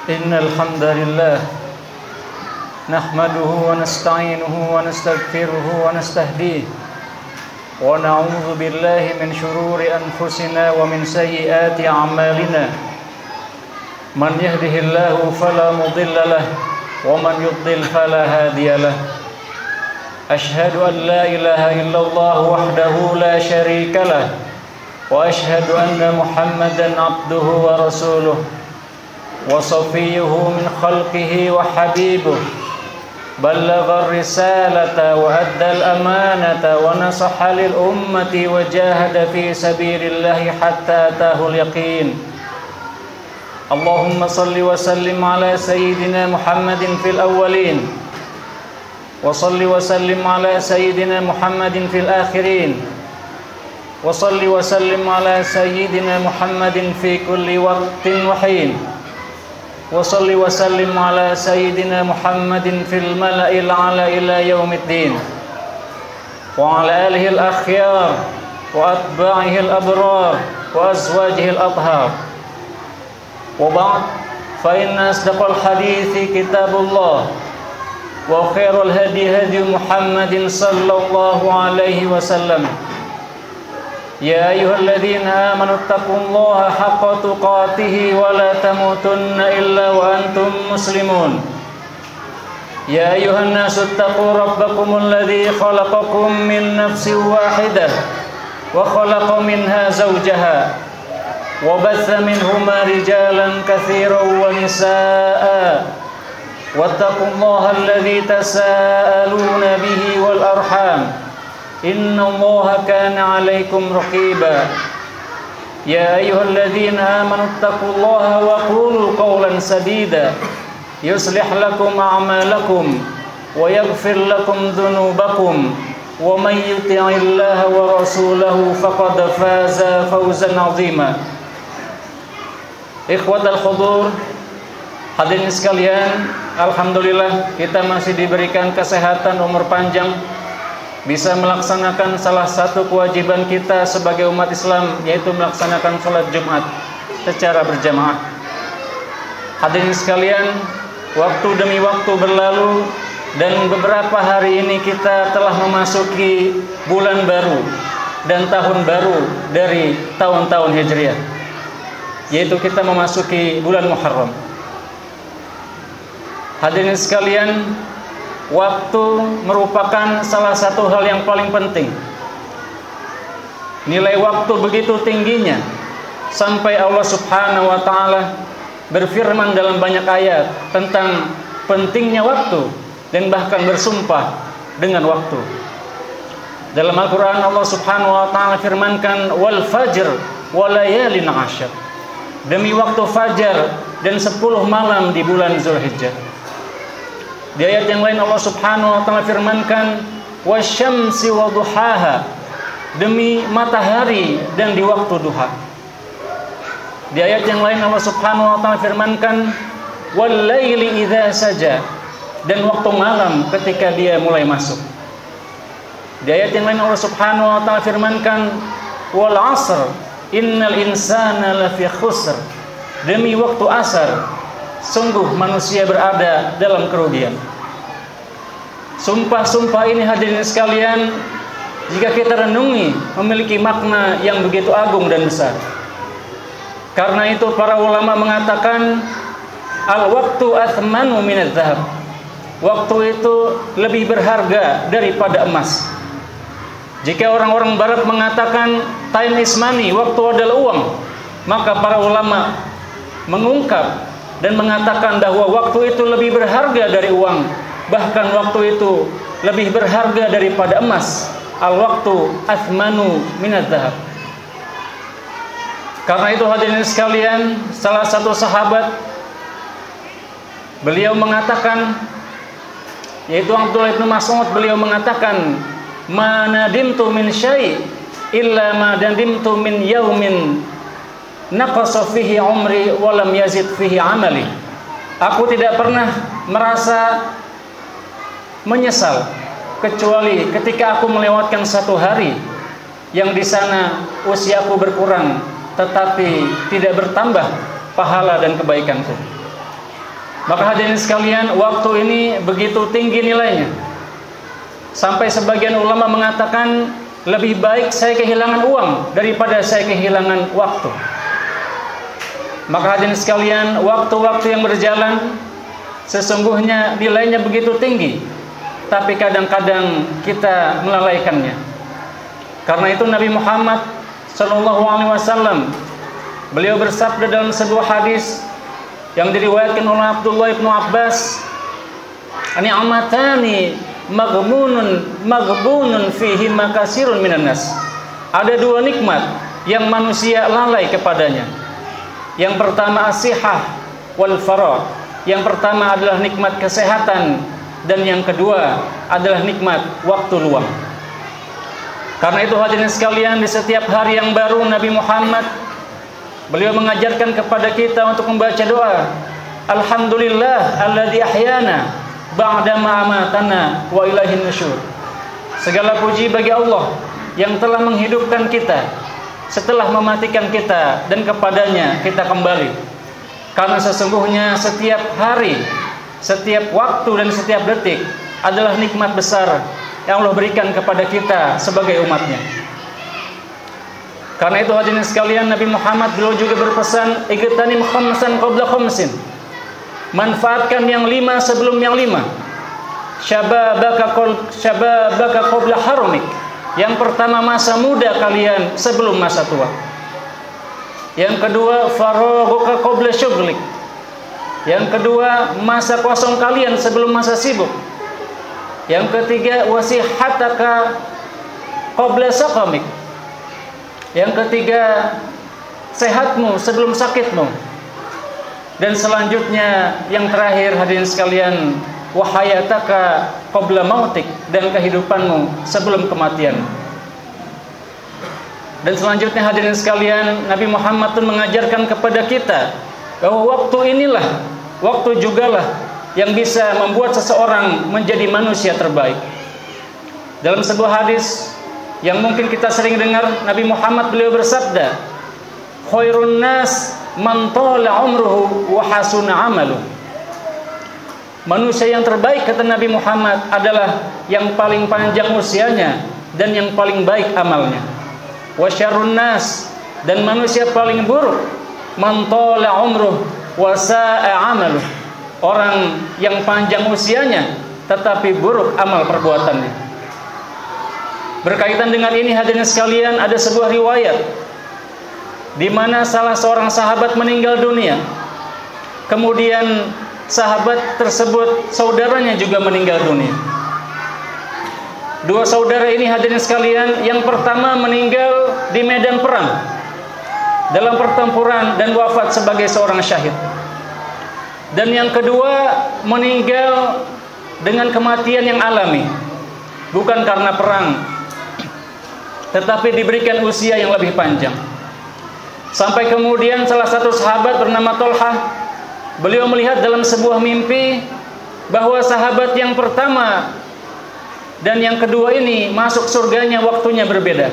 إن الحمد لله نحمده ونستعينه ونستغفره ونستهديه ونعوذ بالله من شرور أنفسنا ومن سيئات أعمالنا من يهده الله فلا مضل له ومن يضلل فلا هادي له أشهد أن لا إله إلا الله وحده لا شريك له وأشهد أن محمدا عبده ورسوله وصفيه من خلقه وحبيبه بلغ الرسالة وأدى الأمانة ونصح للأمة وجاهد في سبيل الله حتى أتاه اليقين اللهم صل وسلم على سيدنا محمد في الأولين وصل وسلم على سيدنا محمد في الآخرين وصل وسلم على سيدنا محمد في كل وقت وحين وصل وسلم على سيدنا محمد في الملأ الأعلى إلى يوم الدين وعلى آله الأخيار وأتباعه الأبرار وأزواجه الأطهار وبعد فإن أصدق الحديث كتاب الله وخير الهدي هدي محمد صلى الله عليه وسلم يا أيها الذين آمنوا اتقوا الله حق تقاته ولا تموتن إلا وأنتم مسلمون يا أيها الناس اتقوا ربكم الذي خلقكم من نفس واحدة وخلق منها زوجها وبث منهما رجالا كثيرا ونساء واتقوا الله الذي تساءلون به والأرحام إن الله كان عليكم رقيبا يا أيها الذين آمنوا اتقوا الله وقولوا قولا سديدا يصلح لكم أعمالكم ويغفر لكم ذنوبكم ومن يطع الله ورسوله فقد فاز فوزا عظيما Ikhwatal khudur, hadirin sekalian, alhamdulillah kita masih diberikan kesehatan, umur panjang, bisa melaksanakan salah satu kewajiban kita sebagai umat Islam, yaitu melaksanakan salat Jumat secara berjamaah. Hadirin sekalian, waktu demi waktu berlalu dan beberapa hari ini kita telah memasuki bulan baru dan tahun baru dari tahun-tahun Hijriah, yaitu kita memasuki bulan Muharram. Hadirin sekalian, waktu merupakan salah satu hal yang paling penting. Nilai waktu begitu tingginya sampai Allah Subhanahu wa taala berfirman dalam banyak ayat tentang pentingnya waktu dan bahkan bersumpah dengan waktu. Dalam Al-Qur'an Allah Subhanahu wa taala firmankan wal fajr wa layalin 'ashr. Demi waktu fajar dan 10 malam di bulan Zulhijjah. Di ayat yang lain Allah Subhanahu wa taala firmankan wasyamsi waduhaha, demi matahari dan di waktu duha. Di ayat yang lain Allah Subhanahu wa taala firmankan wal laili idza saja, dan waktu malam ketika dia mulai masuk. Di ayat yang lain Allah Subhanahu wa taala firmankan wal asr innal insana lafi khusr, demi waktu asar sungguh manusia berada dalam kerugian. Sumpah-sumpah ini hadirin sekalian, jika kita renungi, memiliki makna yang begitu agung dan besar. Karena itu para ulama mengatakan al-waktu athmanu minadz dzahab. Waktu itu lebih berharga daripada emas. Jika orang-orang barat mengatakan time is money, waktu adalah uang, maka para ulama mengungkap dan mengatakan bahwa waktu itu lebih berharga dari uang, bahkan waktu itu lebih berharga daripada emas. Al-waktu athmanu minadz dzahab. Karena itu hadirin sekalian, salah satu sahabat beliau mengatakan, yaitu Abdullah bin Mas'ud, beliau mengatakan ma nadimtu min syai' illa ma nadimtu min yaumin naqasa fihi umri wa lam yazid fihi amali. Aku tidak pernah merasa menyesal kecuali ketika aku melewatkan satu hari yang di sana usiaku berkurang tetapi tidak bertambah pahala dan kebaikanku. Maka hadirin sekalian, waktu ini begitu tinggi nilainya. Sampai sebagian ulama mengatakan lebih baik saya kehilangan uang daripada saya kehilangan waktu. Maka hadirin sekalian, waktu-waktu yang berjalan sesungguhnya nilainya begitu tinggi, tapi kadang-kadang kita melalaikannya. Karena itu Nabi Muhammad SAW, beliau bersabda dalam sebuah hadis yang diriwayatkan oleh Abdullah bin Abbas, "Ni'matani maghbunun fihi makasirun minan nas." Ada dua nikmat yang manusia lalai kepadanya. Yang pertama as-sihah wal faragh. Yang pertama adalah nikmat kesehatan, dan yang kedua adalah nikmat waktu luang. Karena itu hadirin sekalian, di setiap hari yang baru Nabi Muhammad beliau mengajarkan kepada kita untuk membaca doa, Alhamdulillah alladzi ahyana ba'da ma amatana wa ilaihin nusyur. Segala puji bagi Allah yang telah menghidupkan kita setelah mematikan kita, dan kepadanya kita kembali. Karena sesungguhnya setiap hari, setiap waktu, dan setiap detik adalah nikmat besar yang Allah berikan kepada kita sebagai umatnya. Karena itu hadirin sekalian, Nabi Muhammad beliau juga berpesan, igtanim khamsan qabla khamsin. Manfaatkan yang 5 sebelum yang 5. Syababaka qabla harumik. Yang pertama masa muda kalian sebelum masa tua. Yang kedua faraghuka qabla syughlik. Yang kedua masa kosong kalian sebelum masa sibuk. Yang ketiga wasihataka qabla saqamik. Yang ketiga sehatmu sebelum sakitmu. Dan selanjutnya yang terakhir hadirin sekalian, wahayataka qabla mautik, dan kehidupanmu sebelum kematian. Dan selanjutnya hadirin sekalian, Nabi Muhammad pun mengajarkan kepada kita bahwa waktu inilah, waktu jugalah yang bisa membuat seseorang menjadi manusia terbaik. Dalam sebuah hadis yang mungkin kita sering dengar, Nabi Muhammad beliau bersabda, khairun nas man tala umruhu wa hasuna amaluh. Manusia yang terbaik kata Nabi Muhammad adalah yang paling panjang usianya dan yang paling baik amalnya. Wa syarrun nas, dan manusia paling buruk, man tala umruhu wa sa'a amaluh. Orang yang panjang usianya tetapi buruk amal perbuatannya. Berkaitan dengan ini hadirin sekalian, ada sebuah riwayat di mana salah seorang sahabat meninggal dunia. Kemudian sahabat tersebut saudaranya juga meninggal dunia. Dua saudara ini hadirin sekalian, yang pertama meninggal di medan perang dalam pertempuran dan wafat sebagai seorang syahid. Dan yang kedua meninggal dengan kematian yang alami, bukan karena perang, tetapi diberikan usia yang lebih panjang. Sampai kemudian salah satu sahabat bernama Tolhah, beliau melihat dalam sebuah mimpi bahwa sahabat yang pertama dan yang kedua ini masuk surganya waktunya berbeda.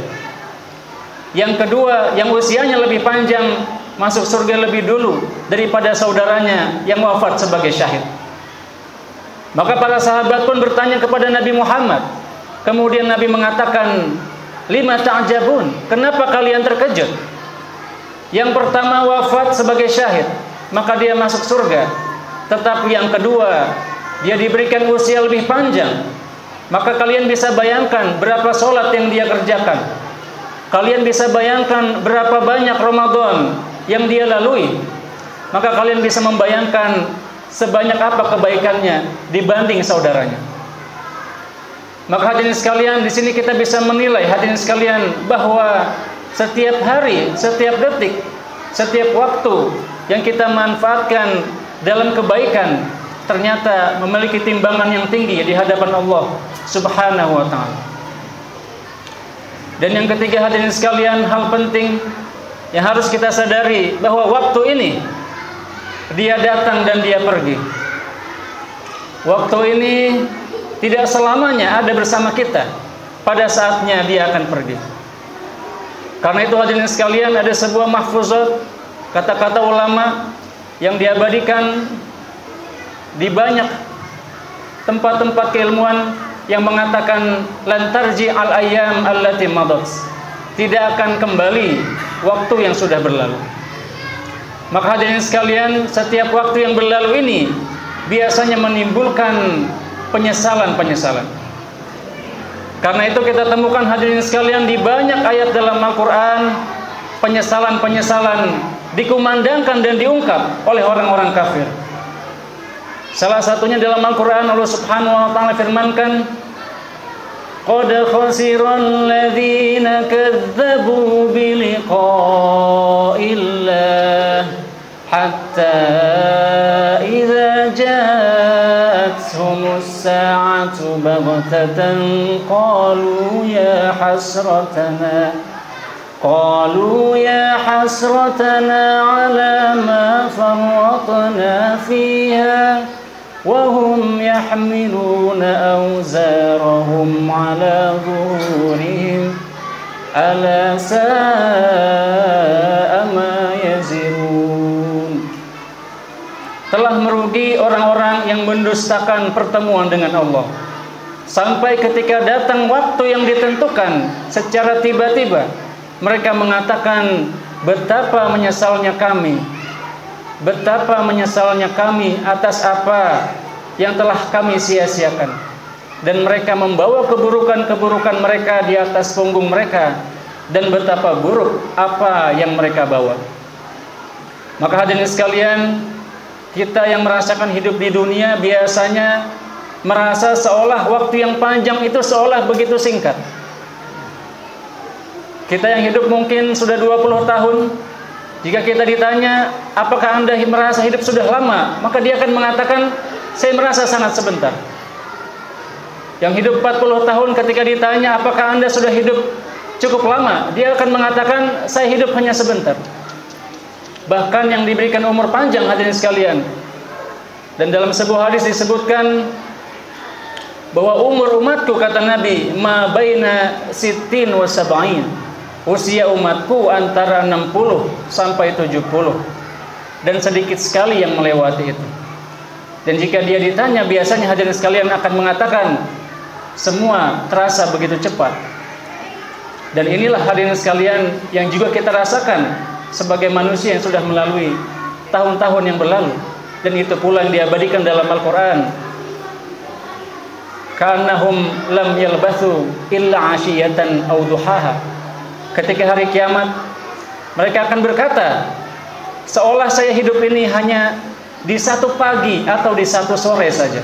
Yang kedua yang usianya lebih panjang masuk surga lebih dulu daripada saudaranya yang wafat sebagai syahid. Maka para sahabat pun bertanya kepada Nabi Muhammad. Kemudian Nabi mengatakan, lima ta'jabun, kenapa kalian terkejut? Yang pertama wafat sebagai syahid, maka dia masuk surga. Tetapi yang kedua, dia diberikan usia lebih panjang. Maka kalian bisa bayangkan berapa sholat yang dia kerjakan. Kalian bisa bayangkan berapa banyak Ramadan yang dia lalui. Maka kalian bisa membayangkan sebanyak apa kebaikannya dibanding saudaranya. Maka hadirin sekalian, di sini kita bisa menilai hadirin sekalian bahwa setiap hari, setiap detik, setiap waktu yang kita manfaatkan dalam kebaikan ternyata memiliki timbangan yang tinggi di hadapan Allah Subhanahu wa ta'ala. Dan yang ketiga hadirin sekalian, hal penting yang harus kita sadari bahwa waktu ini dia datang dan dia pergi. Waktu ini tidak selamanya ada bersama kita. Pada saatnya dia akan pergi. Karena itu hadirin sekalian, ada sebuah mahfuzat, kata-kata ulama yang diabadikan Di banyak tempat-tempat keilmuan yang mengatakan lan tarji al ayyam allati madat, tidak akan kembali waktu yang sudah berlalu. Maka hadirin sekalian, setiap waktu yang berlalu ini biasanya menimbulkan penyesalan-penyesalan. Karena itu kita temukan hadirin sekalian di banyak ayat dalam Al-Quran, penyesalan-penyesalan dikumandangkan dan diungkap oleh orang-orang kafir. Salah satunya dalam Al-Quran, Allah Subhanahu wa ta'ala firmankan, qad khasiral ladzina kadzdzabu biliqa'illah hatta idza ja'athumus sa'atu baghtatan qalu ya hasratana ala ma farratna fiha وهم يحملون أوزارهم على ظهورهم ألا ساء ما يزرون. Telah merugi orang-orang yang mendustakan pertemuan dengan Allah, sampai ketika datang waktu yang ditentukan secara tiba-tiba mereka mengatakan, betapa menyesalnya kami atas apa yang telah kami sia-siakan. Dan mereka membawa keburukan-keburukan mereka di atas punggung mereka, dan betapa buruk apa yang mereka bawa. Maka hadirin sekalian, kita yang merasakan hidup di dunia biasanya merasa seolah waktu yang panjang itu seolah begitu singkat. Kita yang hidup mungkin sudah 20 tahun, jika kita ditanya, apakah Anda merasa hidup sudah lama? Maka dia akan mengatakan, saya merasa sangat sebentar. Yang hidup 40 tahun ketika ditanya, apakah Anda sudah hidup cukup lama? Dia akan mengatakan, saya hidup hanya sebentar. Bahkan yang diberikan umur panjang, hadirin sekalian. Dan dalam sebuah hadis disebutkan, bahwa umur umatku, kata Nabi, ma baina sittin wa sab'in. Usia umatku antara 60 sampai 70, dan sedikit sekali yang melewati itu. Dan jika dia ditanya, biasanya hadirin sekalian akan mengatakan, semua terasa begitu cepat. Dan inilah hadirin sekalian yang juga kita rasakan sebagai manusia yang sudah melalui tahun-tahun yang berlalu. Dan itu pula yang diabadikan dalam Al-Quran, ka'annahum lam yalbathu illa 'ashiyatan aw duhaha. Ketika hari kiamat, mereka akan berkata, seolah saya hidup ini hanya di satu pagi atau di satu sore saja.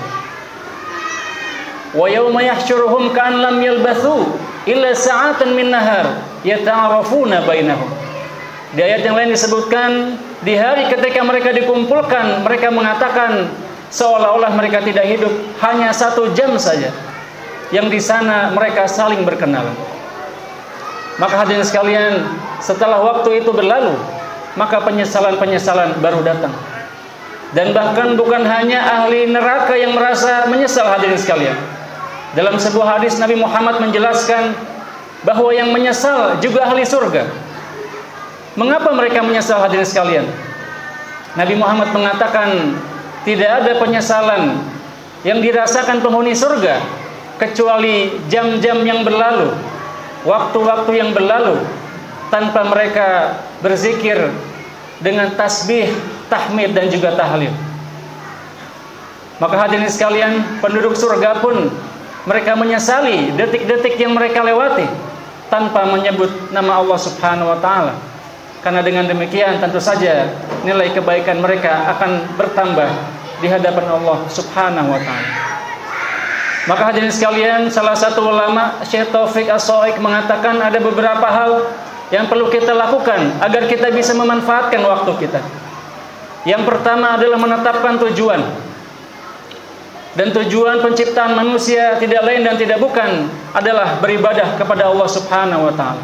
Wa yauma yahsyuruhum ka'an lam yalbathu illa sa'atan min nahar yata'arafuna bainahum. Di ayat yang lain disebutkan, di hari ketika mereka dikumpulkan, mereka mengatakan seolah-olah mereka tidak hidup hanya 1 jam saja, yang di sana mereka saling berkenalan. Maka hadirin sekalian, setelah waktu itu berlalu, maka penyesalan-penyesalan baru datang. Dan bahkan bukan hanya ahli neraka yang merasa menyesal, hadirin sekalian. Dalam sebuah hadis Nabi Muhammad menjelaskan bahwa yang menyesal juga ahli surga. Mengapa mereka menyesal, hadirin sekalian? Nabi Muhammad mengatakan, tidak ada penyesalan yang dirasakan penghuni surga kecuali jam-jam yang berlalu, waktu-waktu yang berlalu tanpa mereka berzikir dengan tasbih, tahmid dan juga tahlil. Maka hadirin sekalian, penduduk surga pun mereka menyesali detik-detik yang mereka lewati tanpa menyebut nama Allah Subhanahu wa ta'ala. Karena dengan demikian tentu saja nilai kebaikan mereka akan bertambah di hadapan Allah Subhanahu wa ta'ala. Maka hadirin sekalian, salah satu ulama, Syekh Taufik As-Soik, mengatakan ada beberapa hal yang perlu kita lakukan agar kita bisa memanfaatkan waktu kita. Yang pertama adalah menetapkan tujuan. Dan tujuan penciptaan manusia tidak lain dan tidak bukan adalah beribadah kepada Allah Subhanahu wa ta'ala.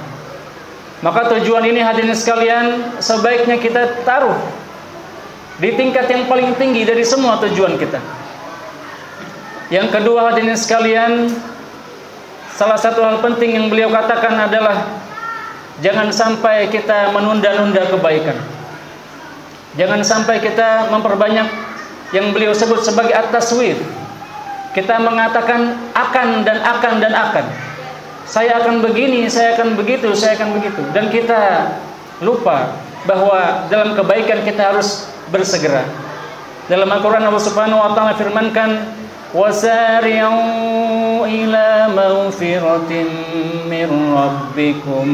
Maka tujuan ini hadirin sekalian sebaiknya kita taruh di tingkat yang paling tinggi dari semua tujuan kita. Yang kedua hadirin sekalian, salah satu hal penting yang beliau katakan adalah jangan sampai kita menunda-nunda kebaikan. Jangan sampai kita memperbanyak yang beliau sebut sebagai at-taswif. Kita mengatakan akan dan akan dan akan. Saya akan begini, saya akan begitu, saya akan begitu. Dan kita lupa bahwa dalam kebaikan kita harus bersegera. Dalam Al-Quran Allah Subhanahu wa Ta'ala firmankan, وَسَارِعُوا إِلَى مَغْفِرَةٍ مِّن رَّبِّكُمْ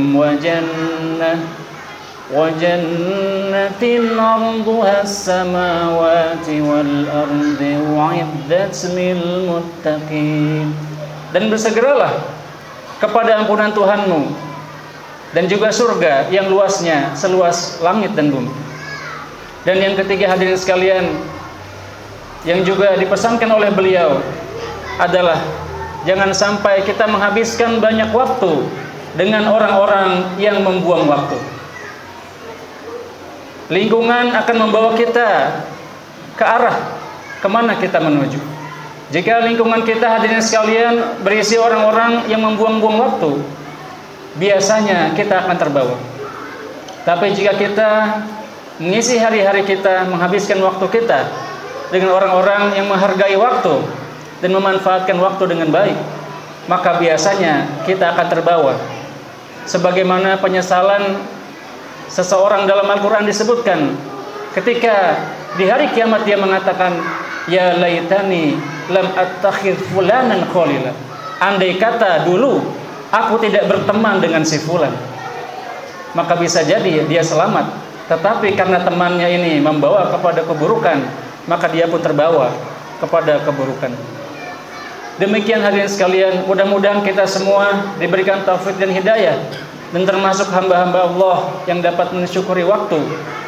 وَجَنَّةٍ عَرْضُهَا السَّمَاوَاتِ وَالْأَرْضِ أُعِدَّتْ لِلْمُتَّقِينَ. Dan bersegeralah kepada ampunan Tuhanmu dan juga surga yang luasnya seluas langit dan bumi. Dan yang ketiga, hadirin sekalian, yang juga dipesankan oleh beliau adalah jangan sampai kita menghabiskan banyak waktu dengan orang-orang yang membuang waktu. Lingkungan akan membawa kita ke arah kemana kita menuju. Jika lingkungan kita, hadirin sekalian, berisi orang-orang yang membuang-buang waktu, biasanya kita akan terbawa. Tapi jika kita mengisi hari-hari kita, menghabiskan waktu kita dengan orang-orang yang menghargai waktu dan memanfaatkan waktu dengan baik, maka biasanya kita akan terbawa. Sebagaimana penyesalan seseorang dalam Al-Quran disebutkan ketika di hari kiamat dia mengatakan, ya laitani lam attakhidh fulanan khalila. Andai kata dulu aku tidak berteman dengan si fulan, maka bisa jadi dia selamat. Tetapi karena temannya ini membawa kepada keburukan, maka dia pun terbawa kepada keburukan. Demikian hadirin sekalian, mudah-mudahan kita semua diberikan taufik dan hidayah, dan termasuk hamba-hamba Allah yang dapat mensyukuri waktu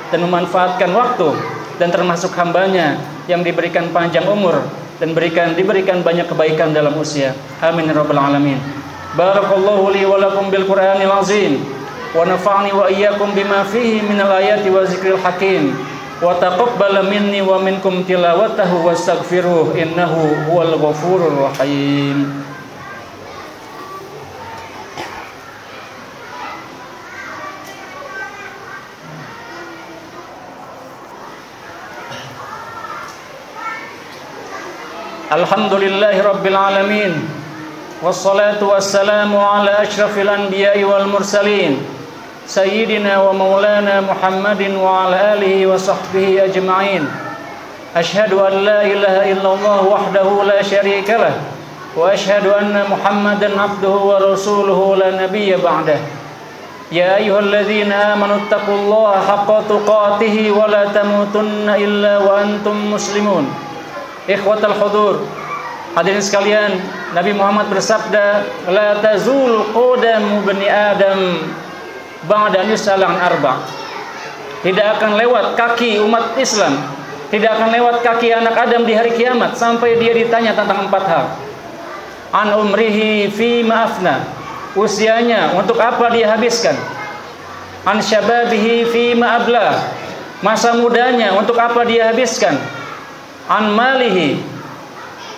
dan memanfaatkan waktu, dan termasuk hambanya yang diberikan panjang umur dan diberikan banyak kebaikan dalam usia. Amin ya rabbal alamin. Barakallahu li wa lakum bil Qur'anil azim, wa nafa'ni wa iyyakum bima fihi minal ayati wa zikril hakim. Wa taqabbal minni wa minkum tilawatahu wastaghfiruh innahu huwal ghafurur rahim. Alhamdulillahi rabbil alamin, wassalatu wassalamu ala asyrafil anbiya'i wal mursalin, Sayyidina wa maulana Muhammadin wa ala alihi wa sahbihi ajma'in. Ashhadu an la ilaha illallah wahdahu la syarika lah, wa ashhadu anna Muhammadan abduhu wa rasuluhu la nabiyya ba'dah. Ya ayyuhalladzina amanu taqullaha haqqa tuqatih wa la tamutunna illa wa antum muslimun. Ikhwatal hudur, hadirin sekalian, Nabi Muhammad bersabda, la tazul qadamu bani Adam ba'da yusalang arba. Tidak akan lewat kaki umat Islam, tidak akan lewat kaki anak Adam di hari kiamat sampai dia ditanya tentang 4 hal. An umrihi fi ma'afna, usianya untuk apa dia habiskan. An syababihi fi ma'abla, masa mudanya untuk apa dia habiskan. An malihi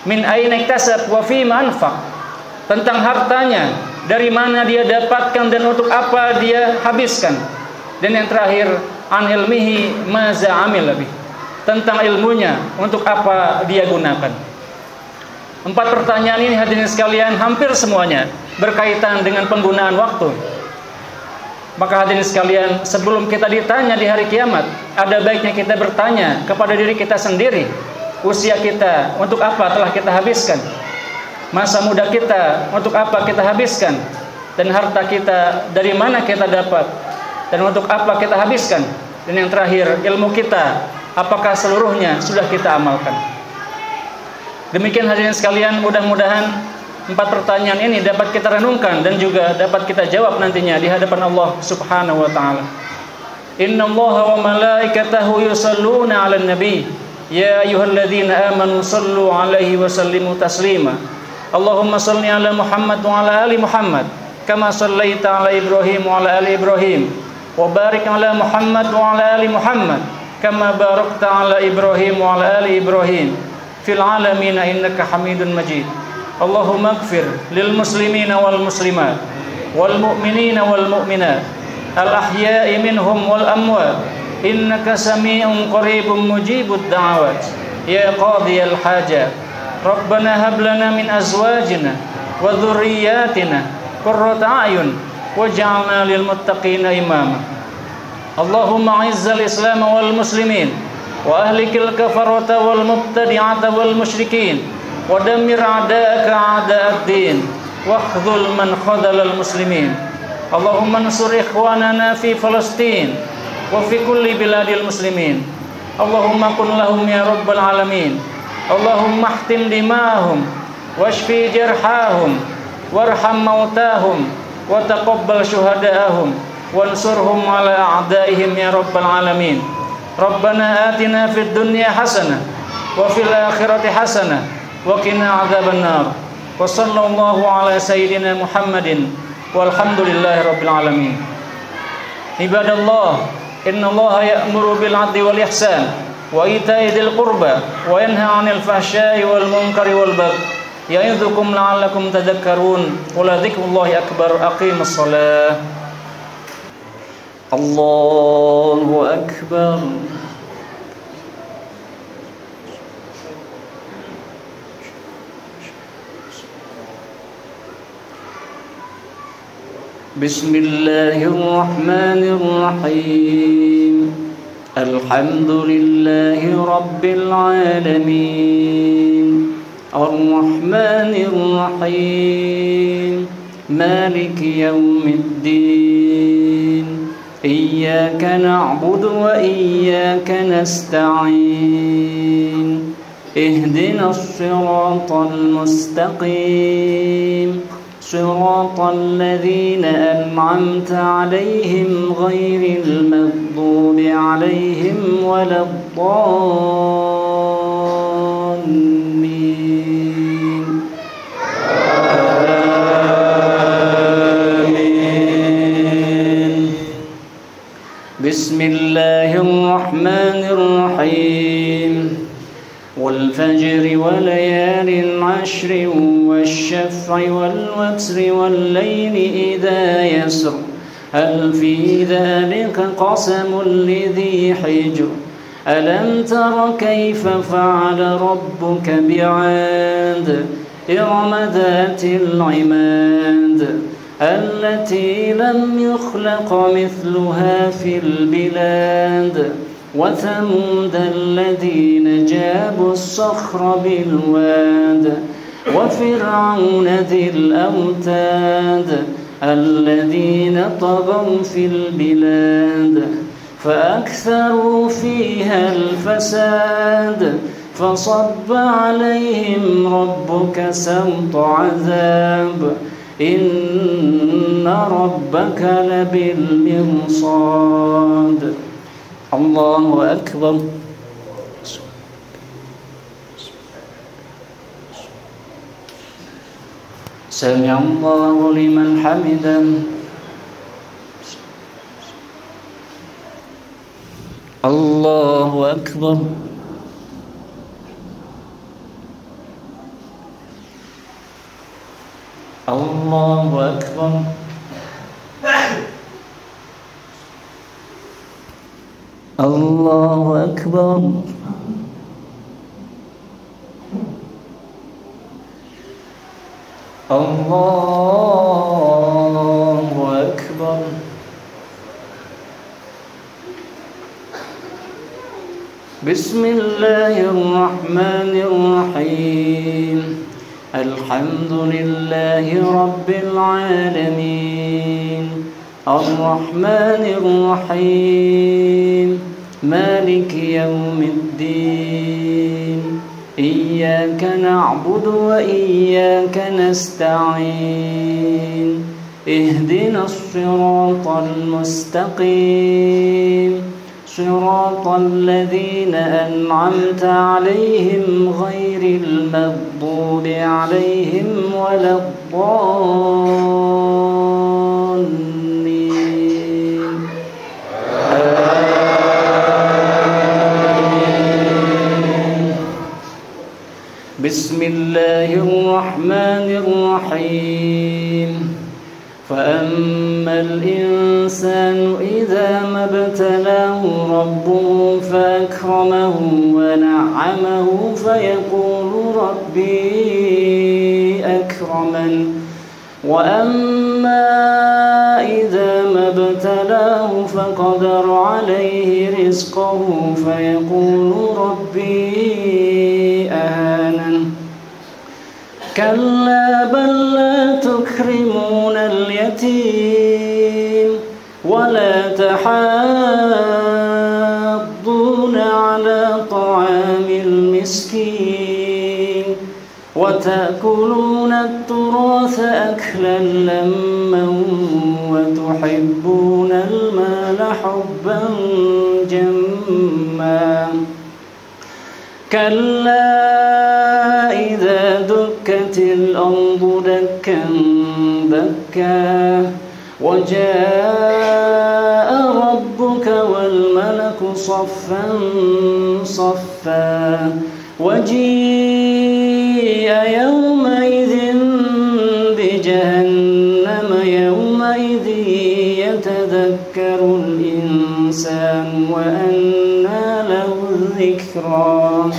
min aina iktasab wa fi ma anfaq, tentang hartanya, dari mana dia dapatkan dan untuk apa dia habiskan. Dan yang terakhir, an ilmihi maza amil lebih, tentang ilmunya untuk apa dia gunakan. 4 pertanyaan ini hadirin sekalian hampir semuanya berkaitan dengan penggunaan waktu. Maka hadirin sekalian, sebelum kita ditanya di hari kiamat, ada baiknya kita bertanya kepada diri kita sendiri, usia kita untuk apa telah kita habiskan, masa muda kita untuk apa kita habiskan, dan harta kita dari mana kita dapat dan untuk apa kita habiskan. Dan yang terakhir, ilmu kita apakah seluruhnya sudah kita amalkan. Demikian hadirin sekalian, mudah-mudahan 4 pertanyaan ini dapat kita renungkan dan juga dapat kita jawab nantinya di hadapan Allah Subhanahu wa ta'ala. Innallaha wa malaikatahu yusalluna 'alan nabi, ya ayyuhalladzina amanu sallu 'alaihi wa sallimu taslima. Allahumma salli 'ala Muhammad wa 'ala ali Muhammad kama sallaita 'ala Ibrahim wa 'ala ali Ibrahim, wa barik 'ala Muhammad wa 'ala ali Muhammad kama barakta 'ala Ibrahim wa 'ala ali Ibrahim fil 'alamin innaka Hamidun Majid. Allahumma ighfir lil muslimina wal muslimat wal mu'minina wal mu'minat al ahya'i minhum wal amwat innaka sami'un qaribun mujibud da'awat. يا قاضي الحاجات ربنا هب لنا من أزواجنا وذرياتنا قرة أعين واجعلنا للمتقين إماما اللهم أعز الإسلام والمسلمين وأهلك الكفرة والمبتدعة والمشركين ودمر أعداءك أعداء الدين واخذل من خذل المسلمين اللهم انصر إخواننا في فلسطين وفي كل بلاد المسلمين اللهم كن لهم يا رب العالمين اللهم احتم دماءهم واشفي جرحاهم وارحم موتاهم وتقبل شهداءهم وانصرهم على أعدائهم يا رب العالمين ربنا آتنا في الدنيا حسنة وفي الآخرة حسنة وقنا عذاب النار وصلى الله على سيدنا محمد والحمد لله رب العالمين عباد الله إن الله يأمر بالعدل والإحسان وإيتاء ذي القربى وينهى عن الفحشاء والمنكر والبغي يعظكم لعلكم تذكرون ولذكر الله أكبر أقيموا الصلاة الله أكبر بسم الله الرحمن الرحيم الحمد لله رب العالمين الرحمن الرحيم مالك يوم الدين إياك نعبد وإياك نستعين اهدنا الصراط المستقيم صراط الذين أنعمت عليهم غير المغضوب عليهم ولا الضالين آمين بسم الله الرحمن الرحيم والفجر وليال عشر والشفع والوتر والليل إذا يسر هل في ذلك قسم لذي حجر ألم تر كيف فعل ربك بعاد إرم ذات العماد التي لم يخلق مثلها في البلاد وثمود الذين جابوا الصخر بالواد وفرعون ذي الأوتاد الذين طغوا في البلاد فأكثروا فيها الفساد فصب عليهم ربك سوط عذاب إن ربك لبالمرصاد الله أكبر سمع الله لمن حمده الله أكبر الله أكبر الله أكبر الله أكبر بسم الله الرحمن الرحيم الحمد لله رب العالمين الرحمن الرحيم مالك يوم الدين إياك نعبد وإياك نستعين اهدنا الصراط المستقيم صراط الذين أنعمت عليهم غير المغضوب عليهم ولا الضالين آمين بسم الله الرحمن الرحيم فأما الإنسان إذا ما ابتلاه ربه فأكرمه أكرمه ونعمه فيقول ربي أكرمن وأما إذا ما ابتلاه فقدر عليه رزقه فيقول ربي أهانن كلا بل لا تكرمون اليتيم ولا تحاضون على طعام المسكين وتأكلون التراث أكلا لما وتحبون المال حبا جما كلا إذا دكت الأرض دكا دكا وجاء ربك والملك صفا صفا وجيء يومئذ بجهنم يومئذ يتذكر الإنسان وأنى له الذكرى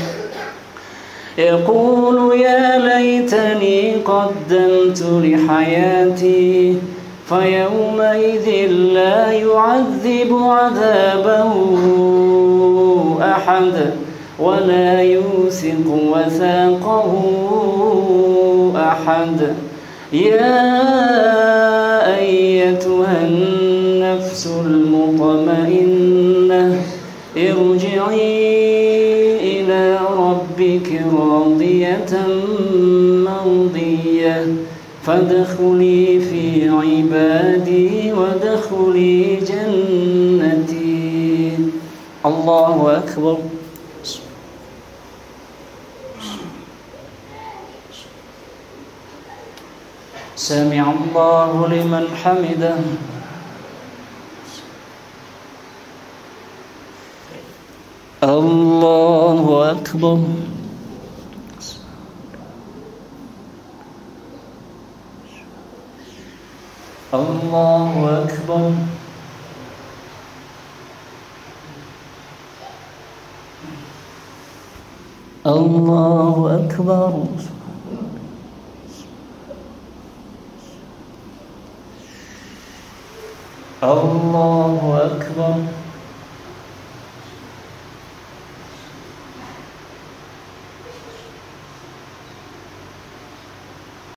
يقول يا ليتني قدمت لحياتي فيومئذ لا يعذب عذابه أحد ولا يوثق وثاقه أحد يا أيتها النفس المطمئنة ارجعي إلى ربك راضية مرضية فادخلي في عبادي وادخلي جنتي. الله أكبر. سمع الله لمن حمده. الله أكبر. الله أكبر. الله أكبر. الله أكبر.